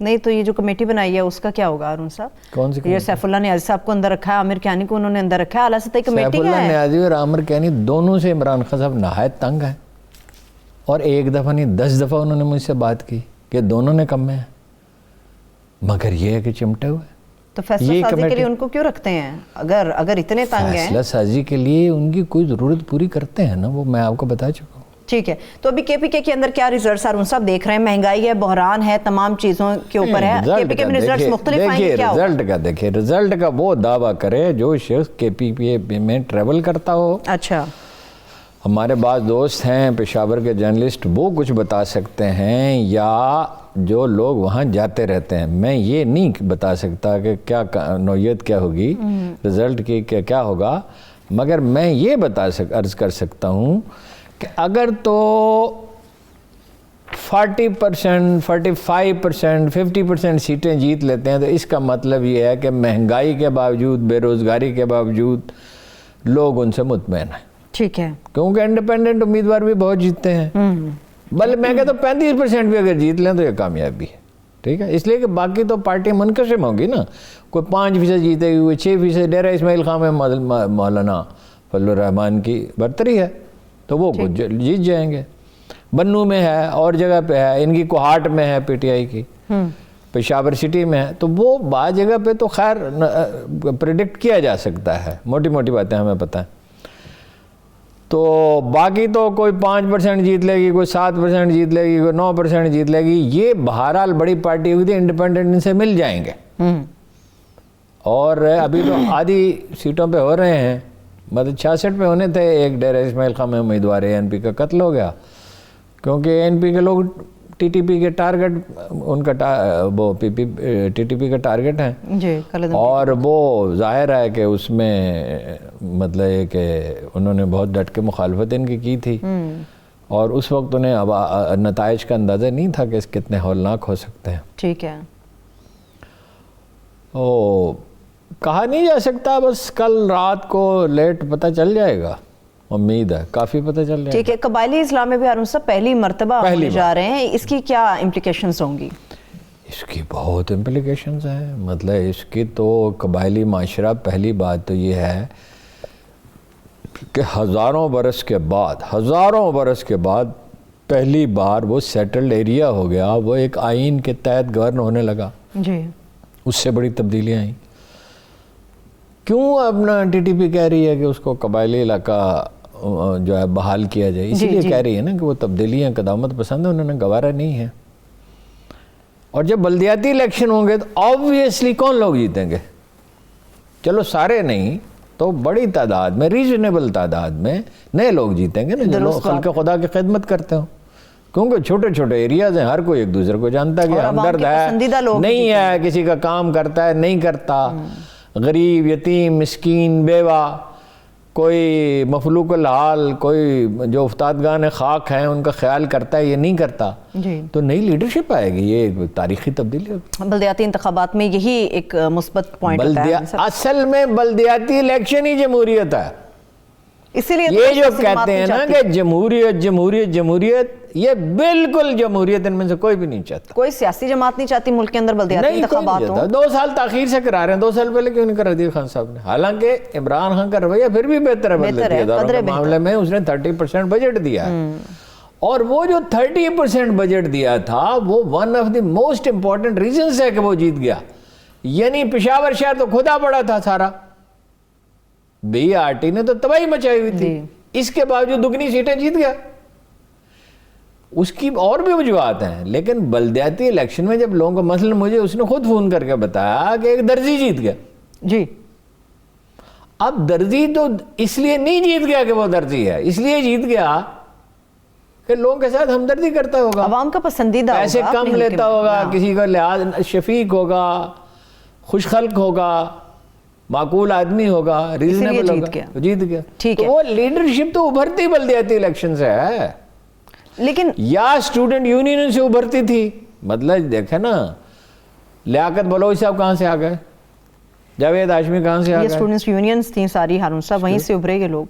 نہیں تو یہ جو کمیٹی بنائی ہے اس کا کیا ہوگا ارون صاحب؟ کون سی یہ سیف اللہ نیازی صاحب کو اندر رکھا ہے, عامر کیانی کو انہوں نے اندر رکھا ہے, اعلیٰ سطحی کمیٹی سیف کیا اللہ ہے؟ نیازی اور عامر کیانی دونوں سے عمران خان صاحب نہایت تنگ ہیں, اور ایک دفعہ نہیں 10 دفعہ انہوں نے مجھ سے بات کی کہ دونوں نے کم ہیں, مگر یہ ہے کہ چمٹے ہوئے. تو فیصلہ سازی کے لیے ان کو کیوں رکھتے ہیں اگر اتنے تنگ ہیں؟ فیصلہ سازی کے لیے ان کی کوئی ضرورت پوری کرتے ہیں نا, وہ میں آپ کو بتا چکا ہوں. ٹھیک ہے, تو ابھی کے پی کے اندر کیا ریزلٹس ارون صاحب دیکھ رہے ہیں؟ مہنگائی ہے, بحران ہے, تمام چیزوں کے اوپر ہے, کے پی کے میں ریزلٹس مختلف آئیں گے کیا ہوگا؟ رزلٹ کا وہ دعویٰ کرے جو شخص کے پی پی میں ٹریول کرتا ہو. اچھا, ہمارے بعض دوست ہیں پشاور کے جرنلسٹ, وہ کچھ بتا سکتے ہیں, یا جو لوگ وہاں جاتے رہتے ہیں. میں یہ نہیں بتا سکتا کہ کیا نوعیت کیا ہوگی رزلٹ کی, کیا ہوگا, مگر میں یہ عرض کر سکتا ہوں کہ اگر تو 40%, 45%, 50% سیٹیں جیت لیتے ہیں تو اس کا مطلب یہ ہے کہ مہنگائی کے باوجود, بے روزگاری کے باوجود لوگ ان سے مطمئن ہیں. ٹھیک ہے, کیونکہ انڈیپینڈنٹ امیدوار بھی بہت جیتتے ہیں, بلکہ میں کہتا ہوں 35% بھی اگر جیت لیں تو یہ کامیابی ہے. ٹھیک ہے, اس لیے کہ باقی تو پارٹی منقسم ہوگی نا, کوئی 5% جیتے گی, کوئی 6%. ڈیرہ اسماعیل خان میں مولانا فضل الرحمان کی برتری ہے تو وہ کچھ جیت جائیں گے. بنو میں ہے, اور جگہ پہ ہے, ان کی کوہاٹ میں ہے پی ٹی آئی کی, پشاور سٹی میں ہے, تو وہ بعض جگہ پہ تو خیر پریڈکٹ کیا جا سکتا ہے, موٹی موٹی باتیں ہمیں پتہ ہیں. تو باقی تو کوئی 5% جیت لے گی, کوئی 7% جیت لے گی, کوئی 9% جیت لے گی. یہ بہرحال بڑی پارٹی ہوئی تھی, انڈیپینڈنٹ ان سے مل جائیں گے. اور ابھی تو آدھی سیٹوں پہ ہو رہے ہیں, مطلب 66 پہ ہونے تھے. ایک ڈیرہ اسماعیل خان میں امیدوار اے این پی کا قتل ہو گیا, کیونکہ اے این پی کے لوگ ٹی ٹی پی کے ٹارگٹ, ان کا وہ ٹی ٹی پی کا ٹارگٹ ہیں جی, اور وہ ظاہر ہے کہ اس میں مطلب یہ کہ انہوں نے بہت ڈٹ کے مخالفت ان کی تھی, اور اس وقت انہیں اب نتائج کا اندازہ نہیں تھا کہ اس کتنے ہولناک ہو سکتے ہیں. ٹھیک ہے, کہا نہیں جا سکتا, بس کل رات کو لیٹ پتہ چل جائے گا, امید ہے کافی پتہ چل جائے گا. ٹھیک ہے, قبائلی اسلام میں بھی ارون صاحب پہلی مرتبہ ہونے جا رہے ہیں, اس کی کیا امپلیکیشنز ہوں گی؟ اس کی بہت امپلیکیشنز ہیں. مطلب اس کی تو قبائلی معاشرہ, پہلی بات تو یہ ہے کہ ہزاروں برس کے بعد پہلی بار وہ سیٹلڈ ایریا ہو گیا, وہ ایک آئین کے تحت گورن ہونے لگا. جی, اس سے بڑی تبدیلیاں آئیں. کیوں اپنا ٹی ٹی پی کہہ رہی ہے کہ اس کو قبائلی علاقہ جو ہے بحال کیا جائے, اسی لیے کہہ رہی ہے نا کہ وہ تبدیلیاں قدامت پسند ہیں, انہوں نے گوارا نہیں ہے. اور جب بلدیاتی الیکشن ہوں گے تو آبویسلی کون لوگ جیتیں گے؟ چلو سارے نہیں تو بڑی تعداد میں, ریزنیبل تعداد میں نئے لوگ جیتیں گے نا, جو لوگ خلق خدا کی خدمت کرتے ہوں. کیونکہ چھوٹے چھوٹے ایریاز ہیں, ہر کوئی ایک دوسرے کو جانتا ہے کہ ہمدرد ہے, نہیں ہے, کسی کا کام کرتا ہے, نہیں کرتا, غریب, یتیم, مسکین, بیوہ, کوئی مفلوق الحال, کوئی جو افتادگان خاک ہیں ان کا خیال کرتا ہے, یہ نہیں کرتا. تو نئی لیڈرشپ آئے گی, یہ ایک تاریخی تبدیلی ہوگی. بلدیاتی انتخابات میں یہی ایک مثبت پوائنٹ ہوتا ہے. اصل میں بلدیاتی الیکشن ہی جمہوریت ہے. اسی لیے یہ جو کہتے ہیں نا کہ جمہوریت, یہ بالکل جمہوریت ان میں سے کوئی بھی نہیں چاہتا. کوئی سیاسی جماعت نہیں چاہتی ملک کے اندر بلدیاتی انتخابات ہوں. 2 سال تاخیر سے کرا رہے ہیں, 2 سال پہلے کیوں نہیں کرا دیا خان صاحب نے؟ حالانکہ عمران خان کا رویہ پھر بھی بہتر ہے بلدیاتی اداروں کے معاملے میں. اس نے 30% بجٹ دیا ہے, اور وہ جو 30% بجٹ دیا تھا وہ one of the most important reasons ہے کہ وہ جیت گیا. یعنی پشاور شہر تو کھدا پڑا تھا سارا, بی آر ٹی نے تو تباہی مچائی ہوئی تھی, اس کے باوجود دگنی سیٹیں جیت گیا. اس کی اور بھی وجوہات ہیں, لیکن بلدیاتی الیکشن میں جب لوگوں کو, مثلا مجھے اس نے خود فون کر کے بتایا کہ ایک درزی جیت گیا. جی, اب درزی تو اس لیے نہیں جیت گیا کہ وہ درزی ہے, اس لیے جیت گیا کہ لوگوں کے ساتھ ہمدردی کرتا ہوگا, عوام کا پسندیدہ ہوگا, پیسے کم لیتا ہوگا, کسی کا لحاظ, شفیق ہوگا, خوش خلق ہوگا, معقول آدمی ہوگا, ریزنیبل ہوگا, جیت گیا. تو وہ لیڈرشپ تو ابھرتی بلدیاتی الیکشن سے ہے, لیکن یا اسٹوڈنٹ یونین سے ابھرتی تھی. مطلب دیکھیں نا, لیاقت بلوچ صاحب کہاں سے آ گئے, جاوید ہاشمی کہاں سے آ گئے, اسٹوڈنٹس یونینز تھیں ساری, ہارون صاحب وہیں سے ابھرے گے لوگ.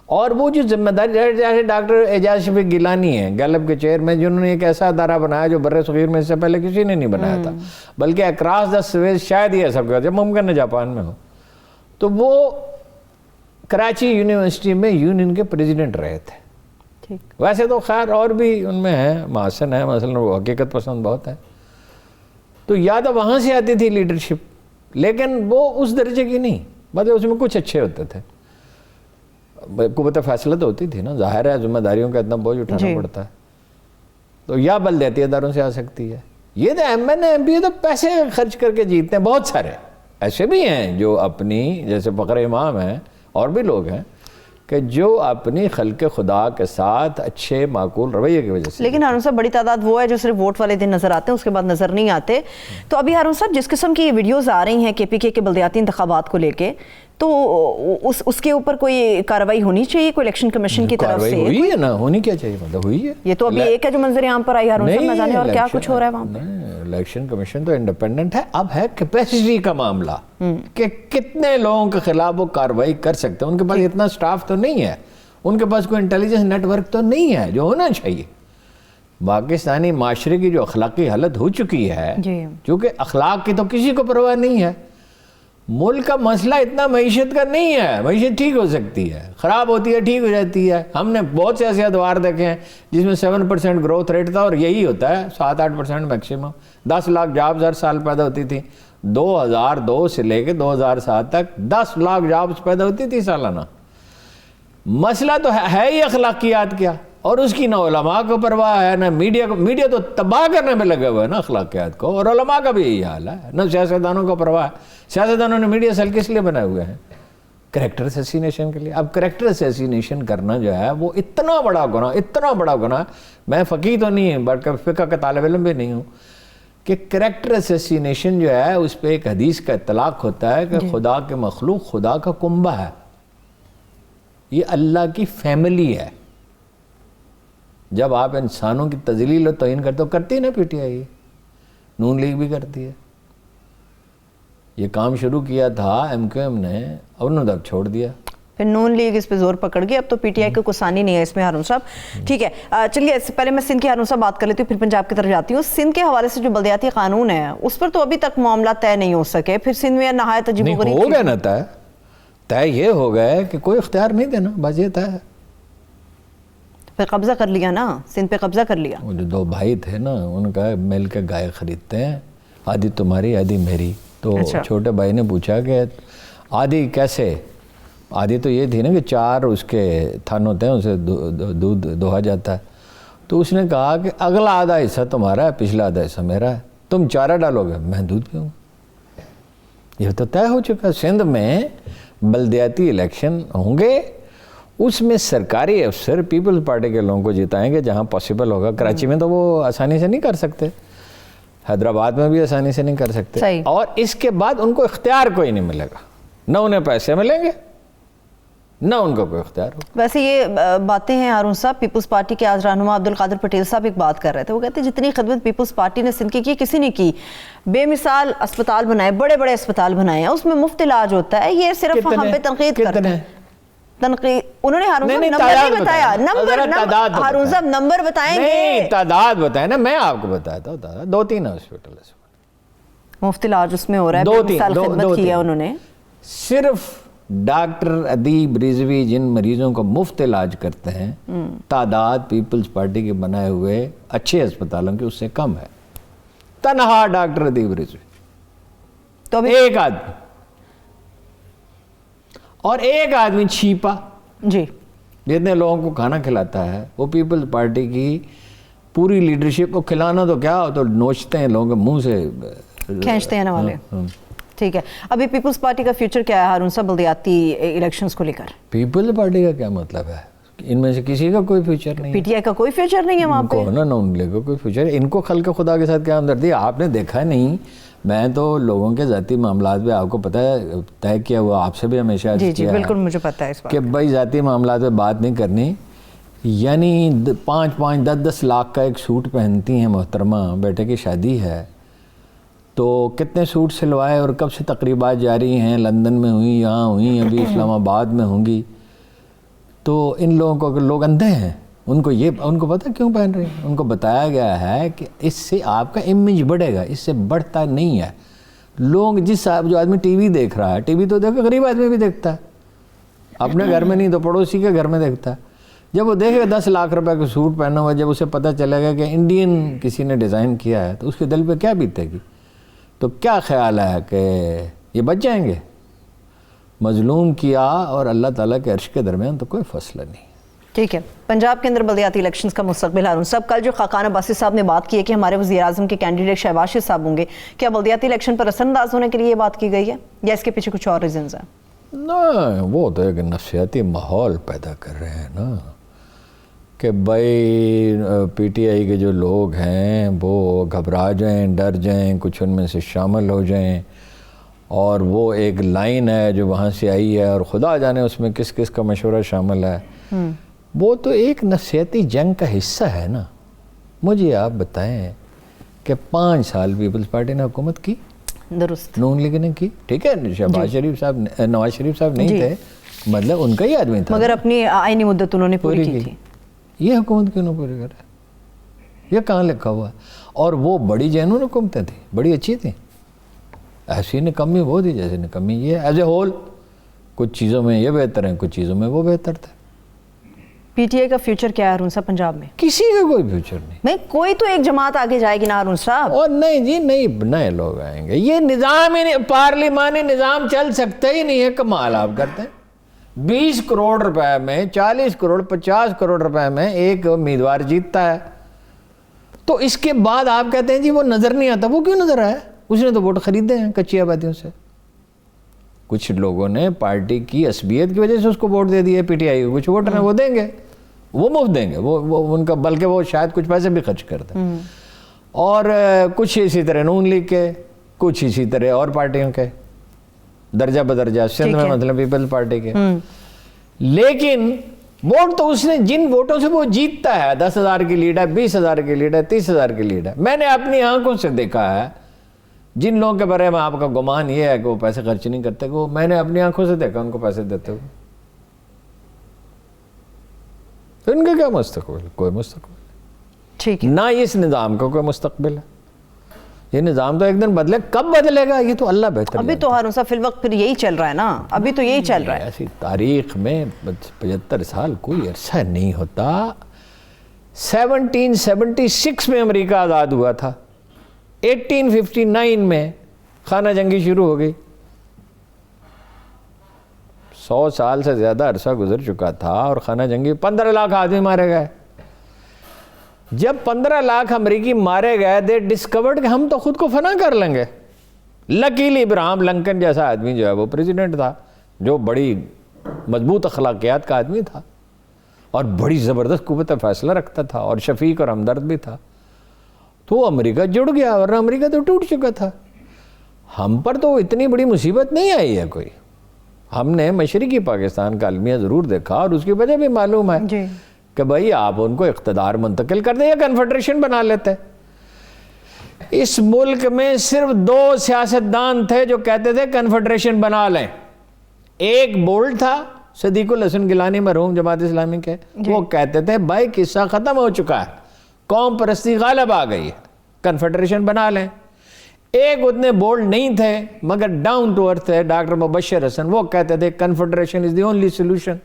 اور وہ جو ذمہ داری جیسے ڈاکٹر اعجاز شفیق گیلانی ہیں گیلپ کے چیئرمین، جنہوں نے ایک ایسا ادارہ بنایا جو بر صغیر میں اس سے پہلے کسی نے نہیں بنایا تھا، بلکہ اکراس دا سویز شاید یہ سب کا جب ممکن ہے جاپان میں ہو، تو وہ کراچی یونیورسٹی میں یونین کے پریزیڈنٹ رہے تھے۔ ویسے تو خیر اور بھی ان میں ہیں محسن ہیں، مثلا وہ حقیقت پسند بہت ہے، تو یا تو وہاں سے آتی تھی لیڈرشپ، لیکن وہ اس درجے کی نہیں، مطلب اس میں کچھ اچھے ہوتے تھے، قوت فیصلہ تو ہوتی تھی نا، ظاہر ہے ذمہ داریوں کا اتنا بوجھ اٹھانا پڑتا ہے، تو یا بلدیاتی اداروں سے آ سکتی ہے۔ یہ تو M N A M P تو پیسے خرچ کر کے جیتتے ہیں، بہت سارے ایسے بھی ہیں جو اپنی، جیسے فخر امام ہیں اور بھی لوگ ہیں کہ جو اپنی خلق خدا کے ساتھ اچھے معقول رویے کی وجہ سے، لیکن ہارون صاحب بڑی تعداد وہ ہے جو صرف ووٹ والے دن نظر آتے ہیں، اس کے بعد نظر نہیں آتے۔ تو ابھی ہارون صاحب جس قسم کی یہ ویڈیوز آ رہی ہیں کے پی کے بلدیاتی انتخابات کو لے کے، تو اس کے اوپر کوئی کارروائی ہونی چاہیے کوئی الیکشن کمیشن کی طرف سے؟ ہوئی ہے نا، ہونی کیا چاہیے، مطلب ہوئی ہے۔ یہ تو ابھی ایک ہے جو منظر عام پر آئی ہارون صاحب، نہ جانے اور کیا کچھ ہو رہا ہے وہاں پہ۔ الیکشن کمیشن تو انڈیپینڈنٹ ہے، اب ہے کیپیسٹی کا معاملہ کہ کتنے لوگوں کے خلاف وہ کارروائی کر سکتے ہیں۔ ان کے پاس اتنا سٹاف تو نہیں ہے، ان کے پاس کوئی انٹیلیجنس نیٹ ورک تو نہیں ہے جو ہونا چاہیے۔ پاکستانی معاشرے کی جو اخلاقی حالت ہو چکی ہے، چونکہ اخلاق کی تو کسی کو پرواہ نہیں ہے، ملک کا مسئلہ اتنا معیشت کا نہیں ہے، معیشت ٹھیک ہو سکتی ہے، خراب ہوتی ہے، ٹھیک ہو جاتی ہے۔ ہم نے بہت سے ایسے ادوار دیکھے ہیں جس میں 7% گروتھ ریٹ تھا، اور یہی ہوتا ہے 7-8% میکسیمم۔ 10 لاکھ جابز ہر سال پیدا ہوتی تھی، 2002 سے لے کے 2007 تک 10 لاکھ جابز پیدا ہوتی تھی سالانہ۔ مسئلہ تو ہے ہی اخلاقیات کیا، اور اس کی نہ علماء کو پرواہ ہے نہ میڈیا کو۔ میڈیا تو تباہ کرنے میں لگا ہوا ہے نا اخلاقیات کو، اور علماء کا بھی یہی حال ہے، نہ سیاستدانوں کو پرواہ ہے۔ سیاستدانوں نے میڈیا سیل کس لیے بنائے ہوئے ہیں؟ کریکٹر اسیسینیشن کے لیے۔ اب کریکٹر اسیسینیشن کرنا جو ہے وہ اتنا بڑا گناہ، اتنا بڑا گناہ، میں فقیہ تو نہیں ہوں بلکہ فقہ کا طالب علم بھی نہیں ہوں، کہ کریکٹر اسیسینیشن جو ہے اس پہ ایک حدیث کا اطلاق ہوتا ہے کہ خدا کے مخلوق خدا کا کنبہ ہے، یہ اللہ کی فیملی ہے۔ جب آپ انسانوں کی تذلیل و توہین کرتے ہو، کرتی ہے نا P T I, known league بھی کرتی ہے۔ یہ کام شروع کیا تھا ایم کیو ایم نے، اور انہوں نے اب چھوڑ دیا، پھر نون لیگ اس پہ زور پکڑ گئی، اب تو پی ٹی آئی کو کوئی ثانی نہیں ہے اس میں ہارون صاحب۔ ٹھیک ہے، چلیے اس سے پہلے میں سندھ کے ہارون صاحب بات کر لیتی ہوں، پھر پنجاب کی طرف جاتی ہوں۔ سندھ کے حوالے سے جو بلدیاتی قانون ہے اس پر تو ابھی تک معاملہ طے نہیں ہو سکے، پھر سندھ میں نہایت عجیب و غریب ہو گیا نا طے یہ ہو گیا کہ کوئی اختیار نہیں دینا، بس یہ طے ہے۔ پھر قبضہ کر لیا نا، سندھ پہ قبضہ کر لیا۔ وہ جو 2 بھائی تھے نا، ان کا مل کے گائے خریدتے ہیں، آدھی تمہاری آدھی میری۔ تو چھوٹے بھائی نے پوچھا کہ آدھی کیسے؟ آدھی تو یہ تھی نا کہ 4 اس کے تھن ہوتے ہیں، اسے دودھ دوہا جاتا ہے۔ تو اس نے کہا کہ اگلا آدھا حصہ تمہارا ہے، پچھلا آدھا حصہ میرا ہے، تم چارہ ڈالو گے، میں دودھ پیوں گا۔ یہ تو طے ہو چکا۔ سندھ میں بلدیاتی الیکشن ہوں گے، اس میں سرکاری افسر پیپلز پارٹی کے لوگوں کو جتائیں گے جہاں پاسبل ہوگا۔ کراچی میں تو وہ آسانی سے نہیں کر سکتے، حیدرآباد میں بھی آسانی سے نہیں کر سکتے، اور اس کے بعد ان کو اختیار کوئی نہیں ملے گا، نہ انہیں پیسے ملیں گے نہ ان کو کوئی اختیار ہو۔ ویسے یہ باتیں ہیں ہارون صاحب، پیپلز پارٹی کے آج رہنما عبدالقادر پٹیل صاحب ایک بات کر رہے تھے، وہ کہتے ہیں جتنی خدمت پیپلز پارٹی نے سندھ کی کسی نے کی، بے مثال اسپتال بنائے، بڑے بڑے اسپتال بنائے ہیں، اس میں مفت علاج ہوتا ہے، یہ صرف ہم پہ تنقید کرتے ہیں۔ تنقید انہوں نے ہارون صاحب نمبر نہیں بتایا، نمبر ہارون صاحب نمبر بتائیں گے؟ نہیں تعداد بتائیں نا، میں آپ کو بتاتا ہوں، 2-3 ہاسپٹل مفت علاج اس میں ہو رہا ہے، بے مثال خدمت کی ہے انہوں نے۔ صرف ڈاکٹر ادیب رضوی جن مریضوں کو مفت علاج کرتے ہیں، تعداد پیپلز پارٹی کے بنائے ہوئے اچھے اسپتالوں کی اس سے کم ہے۔ تنہا ڈاکٹر ادیب رضوی، تو ایک آدمی، اور ایک آدمی چھیپا جی جتنے لوگوں کو کھانا کھلاتا ہے، وہ پیپلز پارٹی کی پوری لیڈرشپ کو کھلانا تو کیا، تو نوچتے ہیں لوگوں کے منہ سے، کھینچتے ہیں نا والے۔ ٹھیک ہے، ابھی پیپلز پارٹی کا فیوچر کیا ہے ہارون صاحب بلدیاتی الیکشنز کو لے کر؟ پیپلز پارٹی کا کیا مطلب ہے؟ ان میں سے کسی کا کوئی فیوچر نہیں، پی ٹی آئی کا کوئی فیوچر نہیں ہے وہاں پہ، نون لیگ کا کوئی فیوچر ہے۔ ان کو خلق خدا کے ساتھ کیا ہمدردی؟ آپ نے دیکھا نہیں، میں تو لوگوں کے ذاتی معاملات میں آپ کو پتہ ہے طے کیا ہوا، آپ سے بھی ہمیشہ عرض کیا ہے، بالکل مجھے پتہ ہے اس بات کہ بھائی ذاتی معاملات میں بات نہیں کرنی۔ یعنی 5-5 10-10 لاکھ کا ایک سوٹ پہنتی ہیں محترمہ، بیٹے کی شادی ہے تو کتنے سوٹ سلوائے، اور کب سے تقریبات جاری ہیں، لندن میں ہوئیں، یہاں ہوئیں، ابھی اسلام آباد میں ہوں گی۔ تو ان لوگوں کو، اگر لوگ اندھے ہیں، ان کو پتہ کیوں پہن رہے ہیں؟ ان کو بتایا گیا ہے کہ اس سے آپ کا امیج بڑھے گا، اس سے بڑھتا نہیں ہے۔ لوگ جو آدمی ٹی وی دیکھ رہا ہے، ٹی وی تو دیکھو غریب آدمی بھی دیکھتا ہے، اپنے گھر میں نہیں تو پڑوسی کے گھر میں دیکھتا ہے۔ جب وہ دیکھے گا 10 لاکھ روپے کا سوٹ پہنا ہوا، جب اسے پتہ چلے گا کہ انڈین کسی نے ڈیزائن کیا ہے، تو اس کے دل پہ کیا بیتے گی؟ تو کیا خیال ہے کہ یہ بچ جائیں گے؟ مظلوم کیا اور اللہ تعالیٰ کے عرش کے درمیان تو کوئی فاصلہ نہیں۔ ٹھیک ہے، پنجاب کے اندر بلدیاتی الیکشنز کا مستقبل ہارون صاحب، کل جو خاقان عباسی صاحب نے بات کی ہے کہ ہمارے وزیر اعظم کے کینڈیڈیٹ شہباز شریف صاحب ہوں گے، کیا بلدیاتی الیکشن پر اثر انداز ہونے کے لیے یہ بات کی گئی ہے یا اس کے پیچھے کچھ اور ریزنز ہیں؟ نہ، وہ تو ایک نفسیاتی ماحول پیدا کر رہے ہیں نا، کہ بھائی پی ٹی آئی کے جو لوگ ہیں وہ گھبرا جائیں، ڈر جائیں، کچھ ان میں سے شامل ہو جائیں، اور وہ ایک لائن ہے جو وہاں سے آئی ہے اور خدا جانے اس میں کس کس کا مشورہ شامل ہے۔ وہ تو ایک نفسیاتی جنگ کا حصہ ہے نا۔ مجھے آپ بتائیں کہ 5 سال پیپلز پارٹی نے حکومت کی، درست، نون لیگ نے کی، ٹھیک ہے، شہباز شریف صاحب، نواز شریف صاحب نہیں تھے، مطلب ان کا ہی آدمی تھا، مگر اپنی آئینی مدت انہوں نے پوری کی تھی۔ یہ حکومت کیوں نہ پوری کرے؟ یہ کہاں لکھا ہوا ہے؟ اور وہ بڑی جینون حکومتیں تھیں، بڑی اچھی تھیں، ایسی نکمی وہ تھی جیسے نکمی یہ، ایز اے ہول کچھ چیزوں میں یہ بہتر ہیں، کچھ چیزوں میں وہ بہتر تھے۔ پی ٹی آئی کا فیوچر کیا ہے ہارون صاحب پنجاب میں؟ کسی کا کوئی فیوچر نہیں۔ نہیں، کوئی تو ایک جماعت آگے جائے گی نا ہارون صاحب۔ اور نہیں جی، نہیں، نئے لوگ آئیں گے، یہ نظام ہی نہیں، پارلیمانی نظام چل سکتا ہی نہیں ہے۔ کمال آپ کرتے ہیں، 20 کروڑ روپے میں، 40 کروڑ 50 کروڑ روپے میں ایک امیدوار جیتتا ہے، تو اس کے بعد آپ کہتے ہیں جی وہ نظر نہیں آتا۔ وہ کیوں نظر آیا؟ اس نے تو ووٹ خریدے ہیں کچی آبادیوں سے، کچھ لوگوں نے پارٹی کی عصبیت کی وجہ سے اس کو ووٹ دے دیے، پی ٹی آئی کو کچھ ووٹر ہیں وہ دیں گے، وہ مفت دیں گے، وہ ان کا، بلکہ وہ شاید کچھ پیسے بھی خرچ کر دیں، اور کچھ اسی طرح نون لیگ کے، کچھ اسی طرح اور پارٹیوں کے، درجہ بدرجہ، سندھ میں مطلب پیپلز پارٹی کے۔ لیکن ووٹ تو اس نے، جن ووٹوں سے وہ جیتتا ہے، 10,000 کی لیڈ ہے، 20,000 کی لیڈ ہے، 30,000 کی لیڈ ہے، میں نے اپنی آنکھوں سے دیکھا ہے، جن لوگوں کے بارے میں آپ کا گمان یہ ہے کہ وہ پیسے خرچ نہیں کرتے، وہ میں نے اپنی آنکھوں سے دیکھا ان کو پیسے دیتے ہوئے، تو ان کا کیا مستقبل؟ کوئی مستقبل ٹھیک ہے، نہ اس نظام کا کوئی مستقبل ہے۔ یہ نظام تو ایک دن بدلے، کب بدلے گا یہ تو اللہ بہتر ابھی تو ہارون صاحب فی الوقت پھر یہی چل رہا ہے نا، ابھی تو یہی چل رہا ہے۔ ایسی تاریخ میں 75 سال کوئی عرصہ نہیں ہوتا۔ 1776 میں امریکہ آزاد ہوا تھا، 1859 میں خانہ جنگی شروع ہو گئی، 100 سال سے زیادہ عرصہ گزر چکا تھا، اور خانہ جنگی 15 لاکھ آدمی مارے گئے۔ جب 15 لاکھ امریکی مارے گئے، دے ڈسکورڈ کہ ہم تو خود کو فنا کر لیں گے۔ لکیلی ابراہم لنکن جیسا آدمی جو ہے وہ پریزیڈنٹ تھا، جو بڑی مضبوط اخلاقیات کا آدمی تھا اور بڑی زبردست قوت فیصلہ رکھتا تھا اور شفیق اور ہمدرد بھی تھا، تو امریکہ جڑ گیا، ورنہ امریکہ تو ٹوٹ چکا تھا۔ ہم پر تو اتنی بڑی مصیبت نہیں آئی ہے کوئی، ہم نے مشرقی پاکستان کا المیہ ضرور دیکھا، اور اس کی وجہ بھی معلوم ہے کہ بھائی آپ ان کو اقتدار منتقل کر دیں یا کنفیڈریشن بنا لیتے۔ اس ملک میں صرف 2 سیاستدان تھے جو کہتے تھے کنفیڈریشن بنا لیں، ایک بولڈ تھا صدیق الحسن گیلانی مرحوم جماعت اسلامی کے، وہ کہتے تھے بھائی قصہ ختم ہو چکا ہے، قوم پرستی غالب آ گئی ہے، کنفیڈریشن بنا لیں۔ ایک اتنے بولڈ نہیں تھے مگر ڈاؤن ٹو ارتھ تھے، ڈاکٹر مبشر حسن، وہ کہتے تھے confederation is the only solution.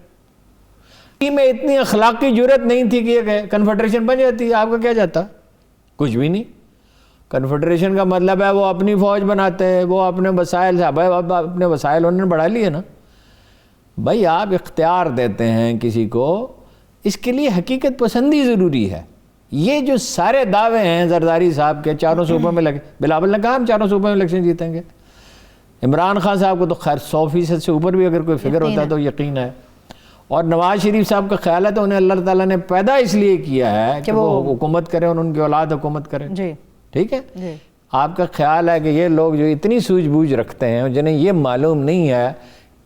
میں اتنی اخلاقی جرت نہیں تھی کہ یہ کنفیڈریشن بن جاتی، آپ کا کیا جاتا؟ کچھ بھی نہیں۔ کنفیڈریشن کا مطلب ہے وہ اپنی فوج بناتے ہیں، وہ اپنے وسائل سے، اپنے وسائل انہوں نے بڑھا لیے نا۔ بھائی آپ اختیار دیتے ہیں کسی کو، اس کے لیے حقیقت پسندی ضروری ہے۔ یہ جو سارے دعوے ہیں زرداری صاحب کے، 4 صوبوں میں لگے، بلاول نے کہا ہم 4 صوبوں میں الیکشن جیتیں گے، عمران خان صاحب کو تو خیر 100% سے اوپر بھی اگر کوئی فگر ہوتا تو یقین ہے، اور نواز شریف صاحب کا خیال ہے تو انہیں اللہ تعالیٰ نے پیدا اس لیے کیا ہے کہ وہ حکومت کرے اور ان کی اولاد حکومت کرے، ٹھیک ہے۔ آپ کا خیال ہے کہ یہ لوگ جو اتنی سوجھ بوجھ رکھتے ہیں، جنہیں یہ معلوم نہیں ہے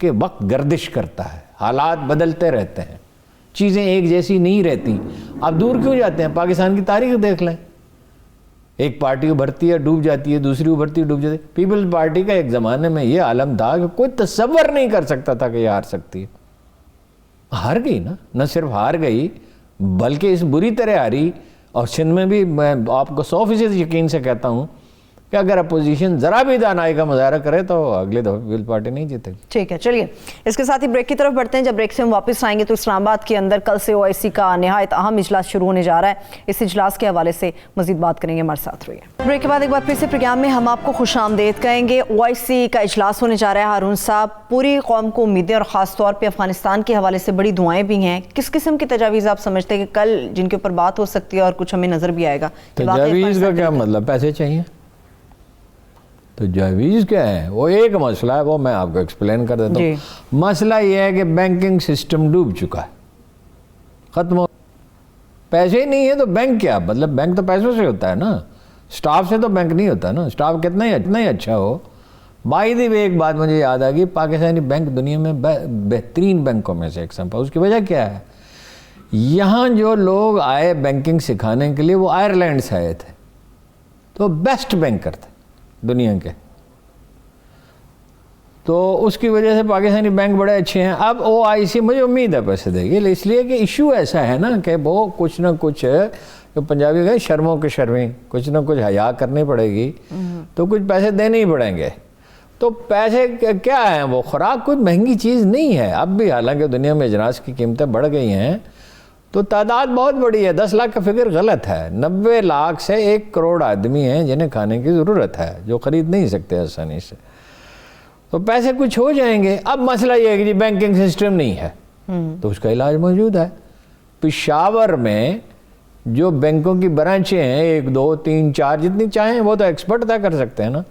کہ وقت گردش کرتا ہے، حالات بدلتے رہتے ہیں، چیزیں ایک جیسی نہیں رہتی۔ آپ دور کیوں جاتے ہیں؟ پاکستان کی تاریخ دیکھ لیں، ایک پارٹی ابھرتی ہے ڈوب جاتی ہے، دوسری ابھرتی ہے ڈوب جاتی ہے۔ پیپلز پارٹی کا ایک زمانے میں یہ عالم تھا کہ کوئی تصور نہیں کر سکتا تھا کہ یہ ہار سکتی ہے، ہار گئی نا, نہ صرف ہار گئی بلکہ اس بری طرح ہاری. اور سندھ میں بھی میں آپ کو 100% یقین سے کہتا ہوں کہ اگر اپوزیشن ذرا بھی دانائی کا مظاہرہ کرے تو اگلے دفعہ پیپلز پارٹی نہیں جیتے گی. ٹھیک ہے, چلیے اس کے ساتھ ہی بریک کی طرف بڑھتے ہیں. جب بریک سے ہم واپس آئیں گے تو اسلام آباد کے اندر کل سے OIC کا نہایت اہم اجلاس شروع ہونے جا رہا ہے. اس اجلاس کے حوالے سے مزید بات کریں گے, ہمارے ساتھ رہیے. بریک کے بعد ایک بار پھر سے پروگرام میں ہم آپ کو خوش آمدید کہیں گے. OIC کا اجلاس ہونے جا رہا ہے. ہارون صاحب, پوری قوم کو امیدیں اور خاص طور پہ افغانستان کے حوالے سے بڑی دعائیں بھی ہیں. کس قسم کی تجاویز آپ سمجھتے ہیں کہ کل جن کے اوپر بات ہو سکتی ہے اور کچھ ہمیں نظر بھی آئے گا؟ تجاویز کا کیا مطلب؟ پیسے چاہیے. تو تجاویز کیا ہے؟ وہ ایک مسئلہ ہے, وہ میں آپ کو ایکسپلین کر دیتا ہوں. مسئلہ یہ ہے کہ بینکنگ سسٹم ڈوب چکا ہے, ختم ہو. پیسے ہی نہیں ہے تو بینک کیا مطلب؟ بینک تو پیسوں سے ہوتا ہے نا, سٹاف سے تو بینک نہیں ہوتا نا. سٹاف کتنا ہی اچھا ہو. بائی دی وے ایک بات مجھے یاد آ گئی, پاکستانی بینک دنیا میں بہترین بینکوں میں سے ایک سمپا. اس کی وجہ کیا ہے؟ یہاں جو لوگ آئے بینکنگ سکھانے کے لیے وہ آئرلینڈ سے آئے تھے, تو بیسٹ بینکر تھے دنیا کے. تو اس کی وجہ سے پاکستانی بینک بڑے اچھے ہیں. اب OIC مجھے امید ہے پیسے دے گی, اس لیے کہ ایشو ایسا ہے نا کہ وہ کچھ نہ کچھ, جو پنجابی گئے شرموں کے شرمیں, کچھ نہ کچھ حیا کرنی پڑے گی, تو کچھ پیسے دینے ہی پڑیں گے. تو پیسے کیا ہیں؟ وہ خوراک کوئی مہنگی چیز نہیں ہے اب بھی, حالانکہ دنیا میں اجناس کی قیمتیں بڑھ گئی ہیں. تو تعداد بہت بڑی ہے, 10 لاکھ کا فگر غلط ہے. 90 لاکھ سے 1 کروڑ آدمی ہیں جنہیں کھانے کی ضرورت ہے, جو خرید نہیں سکتے آسانی سے. تو پیسے کچھ ہو جائیں گے. اب مسئلہ یہ ہے کہ جی بینکنگ سسٹم نہیں ہے, تو اس کا علاج موجود ہے. پشاور میں جو بینکوں کی برانچیں ہیں, 1 2 3 4 جتنی چاہیں, وہ تو ایکسپرٹ طے کر سکتے ہیں نا,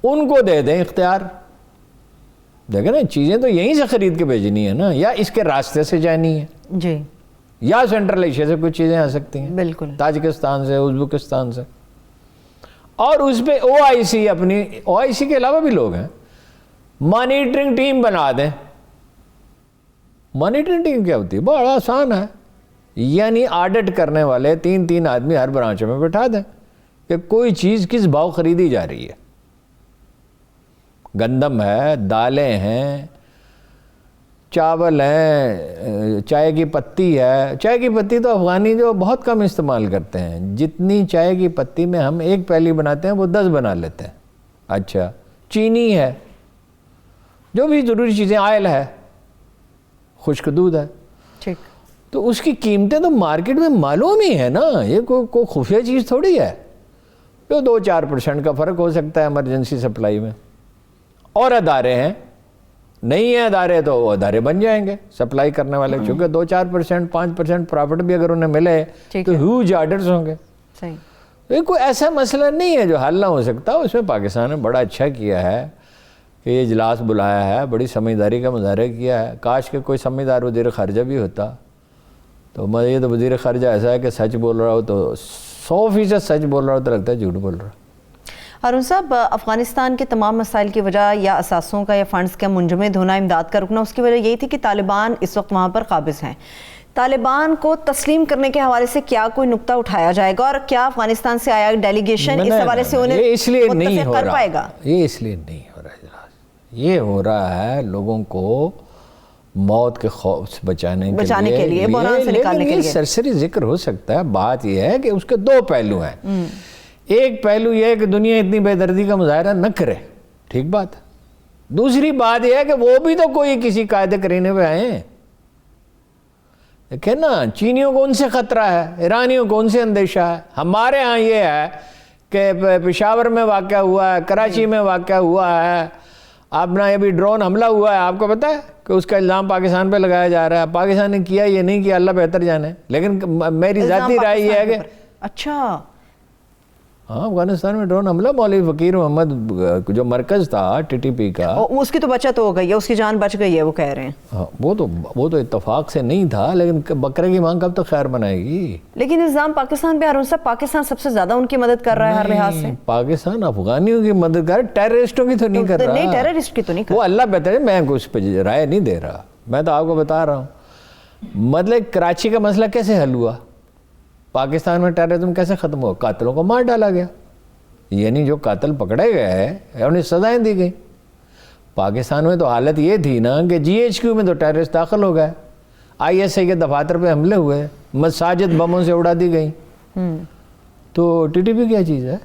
ان کو دے دیں اختیار. دیکھیں نا, چیزیں تو یہیں سے خرید کے بھیجنی ہے نا, یا اس کے راستے سے جانی ہے جی, یا سینٹرل ایشیا سے کچھ چیزیں آ سکتی ہیں, بالکل, تاجکستان سے, ازبکستان سے. اور اس پہ OIC اپنی, OIC کے علاوہ بھی لوگ ہیں, مانیٹرنگ ٹیم بنا دیں. مانیٹرنگ ٹیم کیا ہوتی ہے؟ بڑا آسان ہے, یعنی آڈٹ کرنے والے 3 آدمی ہر برانچ میں بٹھا دیں کہ کوئی چیز کس بھاؤ خریدی جا رہی ہے. گندم ہے, دالیں ہیں, چاول ہیں, چائے کی پتی ہے. چائے کی پتی تو افغانی جو بہت کم استعمال کرتے ہیں, جتنی چائے کی پتی میں ہم 1 پیالی بناتے ہیں وہ 10 بنا لیتے ہیں. اچھا, چینی ہے, جو بھی ضروری چیزیں, آئل ہے, خشک دودھ ہے. ٹھیک. تو اس کی قیمتیں تو مارکیٹ میں معلوم ہی ہے نا, یہ کوئی خفیہ چیز تھوڑی ہے. جو 2-4% کا فرق ہو سکتا ہے ایمرجنسی سپلائی میں. اور ادارے ہیں, نہیں ہیں ادارے تو وہ ادارے بن جائیں گے سپلائی کرنے والے, چونکہ 2-4% 5% پرافٹ بھی اگر انہیں ملے تو ہیوج آرڈرز ہوں گے. صحیح. کوئی ایسا مسئلہ نہیں ہے جو حل نہ ہو سکتا. اس میں پاکستان نے بڑا اچھا کیا ہے کہ یہ اجلاس بلایا ہے, بڑی سمجھداری کا مظاہرہ کیا ہے. کاش کہ کوئی سمجھدار وزیر خارجہ بھی ہوتا. تو مجھے تو وزیر خارجہ ایسا ہے کہ سچ بول رہا ہو تو 100% سچ بول رہا ہو تو لگتا ہے جھوٹ بول رہا. ہارون صاحب, افغانستان کے تمام مسائل کی وجہ یا اثاثوں کا یا فنڈز کا منجمد ہونا, امداد کا رکنا, اس کی وجہ یہی تھی کہ طالبان اس وقت وہاں پر قابض ہیں. طالبان کو تسلیم کرنے کے حوالے سے کیا کوئی نقطہ اٹھایا جائے گا, اور کیا افغانستان سے آیا ڈیلیگیشن اس حوالے سے انہیں متفق کر پائے گا؟ یہ اس لیے نہیں ہو رہا ہے, یہ ہو رہا ہے لوگوں کو موت کے خوف سے بچانے کے لیے, بحران سے نکالنے کے لیے. سرسری ذکر ہو سکتا ہے. بات یہ ہے کہ اس کے 2 پہلو ہیں. ایک پہلو یہ ہے کہ دنیا اتنی بے دردی کا مظاہرہ نہ کرے, ٹھیک بات ہے. دوسری بات یہ ہے کہ وہ بھی تو کوئی کسی قاعدے کرینے پہ آئے ہیں. دیکھیں نا, چینیوں کو ان سے خطرہ ہے, ایرانیوں کو ان سے اندیشہ ہے. ہمارے ہاں یہ ہے کہ پشاور میں واقعہ ہوا ہے, کراچی میں واقعہ ہوا ہے, اپنا یہ بھی ڈرون حملہ ہوا ہے. آپ کو پتہ ہے کہ اس کا الزام پاکستان پہ لگایا جا رہا ہے. پاکستان نے کیا یہ نہیں کیا, اللہ بہتر جانے. لیکن میری ذاتی رائے یہ ہے کہ اچھا, ہاں, افغانستان میں ڈرون حملہ, مولوی فقیر محمد جو مرکز تھا TTP کا, اس کی تو بچت ہو گئی ہے, اس کی جان بچ گئی ہے, وہ کہہ رہے ہیں. ہاں, وہ تو اتفاق سے نہیں تھا, لیکن بکرے کی مانگ کب تک خیر بنائے گی. لیکن الزام پاکستان پہ, ہارون صاحب, پاکستان سب سے زیادہ ان کی مدد کر رہا ہے ہر لحاظ سے. پاکستان افغانیوں کی مدد کر, ٹیررسٹوں کی تو نہیں کر رہا. نہیں, ٹیررسٹ کی تو نہیں کر رہا. وہ اللہ بہتر ہے, میں اس پہ رائے نہیں دے رہا, میں تو آپ کو بتا رہا ہوں. مطلب کراچی کا مسئلہ کیسے حل ہوا, پاکستان میں ٹیررزم کیسے ختم ہوا, قاتلوں کو مار ڈالا گیا. یعنی جو قاتل پکڑے گئے انہیں سزائیں دی گئی. پاکستان میں تو حالت یہ تھی نا کہ GHQ میں تو ٹیررسٹ داخل ہو گئے, ISI کے دفاتر پہ حملے ہوئے, مساجد بموں سے اڑا دی گئیں. تو TTP کیا چیز ہے؟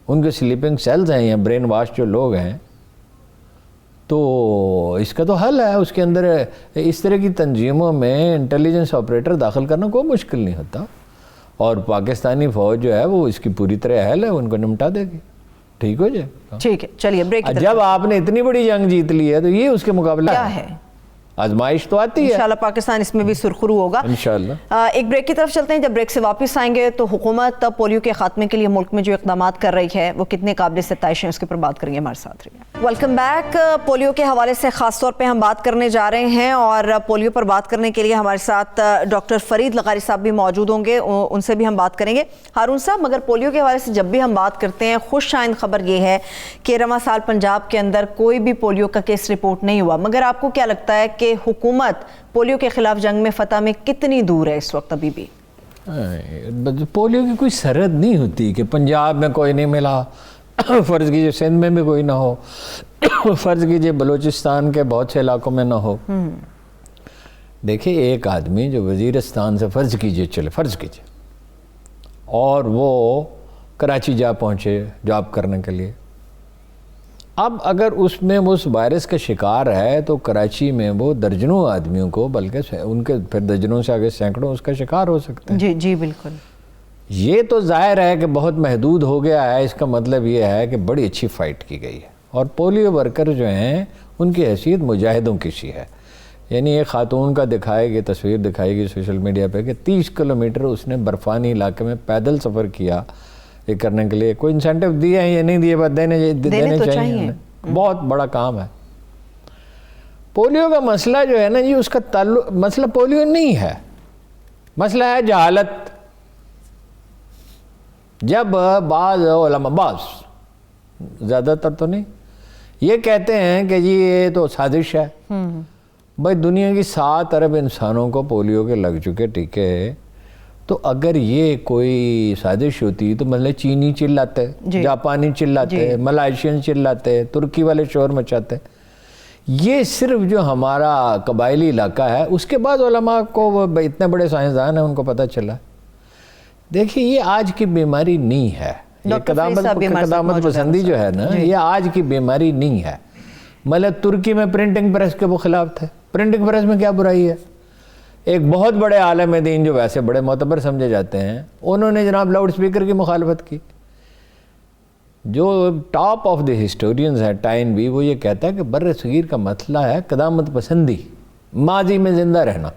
ان کے سلیپنگ سیلز ہیں یا برین واش جو لوگ ہیں. تو اس کا تو حل ہے, اس کے اندر اس طرح کی تنظیموں میں انٹیلیجنس آپریٹر داخل کرنا کوئی مشکل نہیں ہوتا, اور پاکستانی فوج جو ہے وہ اس کی پوری طرح اہل ہے, ان کو نمٹا دے گی, ٹھیک ہو جائے. ٹھیک ہے, چلیے بریک. جب آپ نے اتنی بڑی جنگ جیت لی ہے تو یہ اس کے مقابلہ کیا ہے؟ آزمائش تو آتی ہے. انشاءاللہ پاکستان اس میں بھی سرخرو ہوگا انشاءاللہ. ایک بریک کی طرف چلتے ہیں. جب بریک سے واپس آئیں گے تو حکومت پولیو کے خاتمے کے لیے ملک میں جو اقدامات کر رہی ہے وہ کتنے قابل ستائش ہیں, اس کے پر بات کریں گے. ہمارے ساتھ رہیے. Welcome back. پولیو کے حوالے سے خاص طور پہ ہم بات کرنے جا رہے ہیں, اور پولیو پر بات کرنے کے لیے ہمارے ساتھ ڈاکٹر فرید لغاری صاحب بھی موجود ہوں گے, ان سے بھی ہم بات کریں گے. ہارون صاحب, مگر پولیو کے حوالے سے جب بھی ہم بات کرتے ہیں, خوش آئند خبر یہ ہے کہ رواں سال پنجاب کے اندر کوئی بھی پولیو کا کیس رپورٹ نہیں ہوا. مگر آپ کو کیا لگتا ہے کہ حکومت پولیو کے خلاف جنگ میں فتح میں کتنی دور ہے اس وقت ابھی بھی؟ پولیو کی کوئی سرحد نہیں ہوتی کہ پنجاب میں کوئی نہیں ملا, فرض کیجئے سندھ میں بھی کوئی نہ ہو, فرض کیجئے بلوچستان کے بہت سے علاقوں میں نہ ہو. دیکھیں, ایک آدمی جو وزیرستان سے فرض کیجئے اور وہ کراچی جا پہنچے جاب کرنے کے لیے, اب اگر اس میں اس وائرس کا شکار ہے تو کراچی میں وہ درجنوں آدمیوں کو, بلکہ ان کے پھر درجنوں سے آگے سینکڑوں اس کا شکار ہو سکتے ہیں. جی جی بالکل. یہ تو ظاہر ہے کہ بہت محدود ہو گیا ہے. اس کا مطلب یہ ہے کہ بڑی اچھی فائٹ کی گئی ہے, اور پولیو ورکر جو ہیں ان کی حیثیت مجاہدوں کی سی ہے. یعنی ایک خاتون کا تصویر دکھائے گی سوشل میڈیا پہ کہ 30 کلومیٹر اس نے برفانی علاقے میں پیدل سفر کیا یہ کرنے کے لیے. کوئی انسینٹیو دیے ہیں یا نہیں دیے, بس دینے چاہیے. بہت بڑا کام ہے. پولیو کا مسئلہ جو ہے نا جی, اس کا تعلق مسئلہ پولیو نہیں ہے, مسئلہ ہے جہالت. جب بعض علماء, زیادہ تر تو نہیں, یہ کہتے ہیں کہ جی یہ تو سازش ہے. بھائی دنیا کی 7 ارب انسانوں کو پولیو کے لگ چکے ٹیکے, تو اگر یہ کوئی سازش ہوتی تو مطلب چینی چلاتے, جاپانی چلاتے, ملائیشین چلاتے, ترکی والے شور مچاتے. یہ صرف جو ہمارا قبائلی علاقہ ہے, اس کے بعد علماء کو اتنے بڑے سائنسدان ہیں ان کو پتہ چلا. دیکھیے, یہ آج کی بیماری نہیں ہے, یہ قدامت پسندی جو ہے نا, یہ آج کی بیماری نہیں ہے. مطلب ترکی میں پرنٹنگ پریس کے وہ خلاف تھے. پرنٹنگ پریس میں کیا برائی ہے؟ ایک بہت بڑے عالم دین جو ویسے بڑے معتبر سمجھے جاتے ہیں, انہوں نے جناب لاؤڈ سپیکر کی مخالفت کی. جو ٹاپ آف دی ہسٹورینز ہے ٹائن بھی, وہ یہ کہتا ہے کہ بر صغیر کا مسئلہ ہے قدامت پسندی, ماضی میں زندہ رہنا.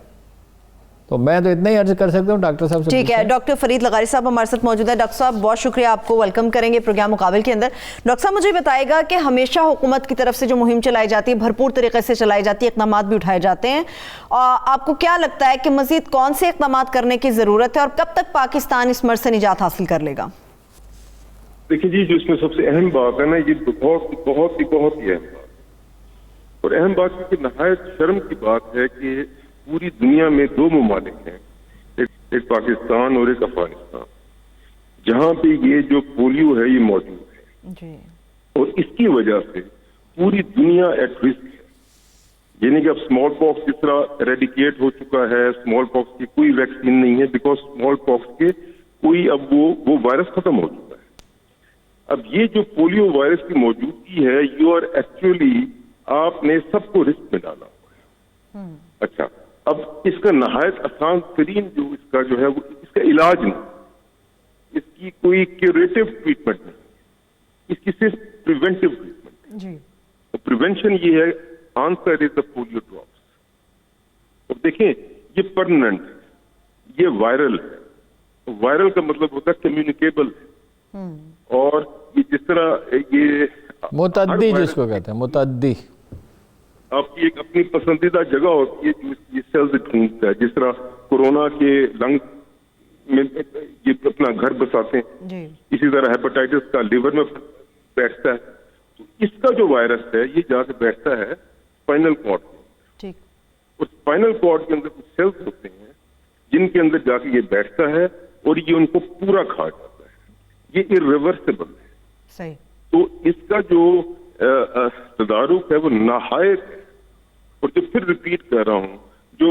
تو میں تو اتنا ہی عرض کر سکتا ہوں ڈاکٹر صاحب سے. ٹھیک ہے, ڈاکٹر فرید لغاری صاحب ہمارے ساتھ موجود ہے. ڈاکٹر صاحب بہت شکریہ, آپ کو ویلکم کریں گے پروگرام مقابل کے اندر. ڈاکٹر صاحب مجھے بتائے گا کہ ہمیشہ حکومت کی طرف سے جو مہم چلائی جاتی ہے, بھرپور طریقے سے چلائی جاتی ہے, اقدامات بھی اٹھائے جاتے ہیں, آپ کو کیا لگتا ہے کہ مزید کون سے اقدامات کرنے کی ضرورت ہے, اور کب تک پاکستان اس مرض سے نجات حاصل کر لے گا؟ دیکھیے جی, جو اس میں سب سے اہم بات ہے نا, یہ بہت ہی اہم بات, اور اہم بات یہ کہ نہایت شرم کی بات ہے کہ پوری دنیا میں 2 ممالک ہیں, ایک پاکستان اور ایک افغانستان, جہاں پہ یہ جو پولیو ہے یہ موجود ہے, اور اس کی وجہ سے پوری دنیا ایٹ رسک ہے. یعنی کہ اب اسمال پاکس جس طرح ایریڈیکیٹ ہو چکا ہے, اسمال پاکس کی کوئی ویکسین نہیں ہے, بیکاز اسمال پاکس کے کوئی اب وہ وائرس ختم ہو چکا ہے. اب یہ جو پولیو وائرس کی موجودگی ہے, یو آر ایکچولی, آپ نے سب کو رسک میں ڈالا ہوا ہے. اچھا, اب اس کا نہایت آسان ترین جو اس کا جو ہے وہ اس کا علاج نہیں, اس کی کوئی کیوریٹو ٹریٹمنٹ نہیں, اس کی صرف پریونٹیو ٹریٹمنٹ. تو پریونشن یہ ہے, answer is the polio drops. اب دیکھیں, یہ پرماننٹ ہے, یہ وائرل ہے. وائرل کا مطلب ہوتا ہے کمیونیکیبل ہے, اور یہ جس طرح یہ متعدی جس کو کہتے ہیں متعدی, آپ کی ایک اپنی پسندیدہ جگہ ہوتی ہے جو یہ سیلز ڈھونڈتا ہے, جس طرح کورونا کے لنگ میں یہ اپنا گھر بساتے ہیں, اسی طرح ہیپاٹائٹس کا لیور میں بیٹھتا ہے. تو اس کا جو وائرس ہے یہ جا کے بیٹھتا ہے اسپائنل کارڈ میں. اور اسپائنل کارڈ کے اندر کچھ سیلز ہوتے ہیں جن کے اندر جا کے یہ بیٹھتا ہے, اور یہ ان کو پورا کھا جاتا ہے. یہ irreversible ہے. تو اس کا جو تدارک ہے وہ نہایت ہے. اور جو پھر ریپیٹ کر رہا ہوں, جو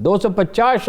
250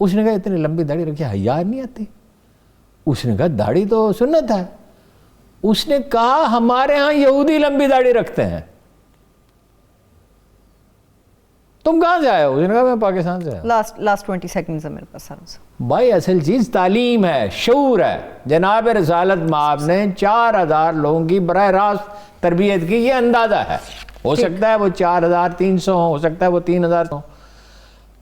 اس نے کہا اتنی لمبی داڑھی رکھی حیا نہیں آتی؟ اس نے کہا داڑھی تو سنت ہے. اس نے کہا ہمارے ہاں یہودی لمبی داڑھی رکھتے ہیں. تم کہاں سے آئے ہو؟ اس نے کہا میں پاکستان سے آیا. لاسٹ 20 سیکنڈز ہے میرے پاس. بھائی اصل چیز تعلیم ہے، شعور ہے. جناب رسالت مآب نے 4000 لوگوں کی براہ راست تربیت کی، یہ اندازہ ہے. ہو سکتا ہے وہ 4300 ہو سکتا ہے وہ 3000 ہو.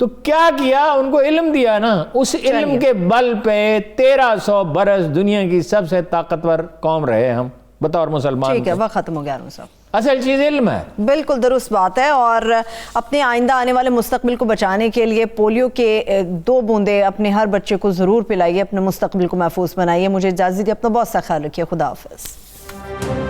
تو کیا کیا؟ ان کو علم دیا نا. اس علم کے بل پہ 1300 برس دنیا کی سب سے طاقتور قوم رہے ہم بطور مسلمان. ٹھیک ہے، وقت ختم ہو گیا ارون صاحب. اصل چیز علم ہے. بالکل درست بات ہے. اور اپنے آئندہ آنے والے مستقبل کو بچانے کے لیے پولیو کے 2 بوندیں اپنے ہر بچے کو ضرور پلائیے، اپنے مستقبل کو محفوظ بنائیے. مجھے اجازت دیجیے، اپنا بہت سا خیال رکھیے. خدا حافظ.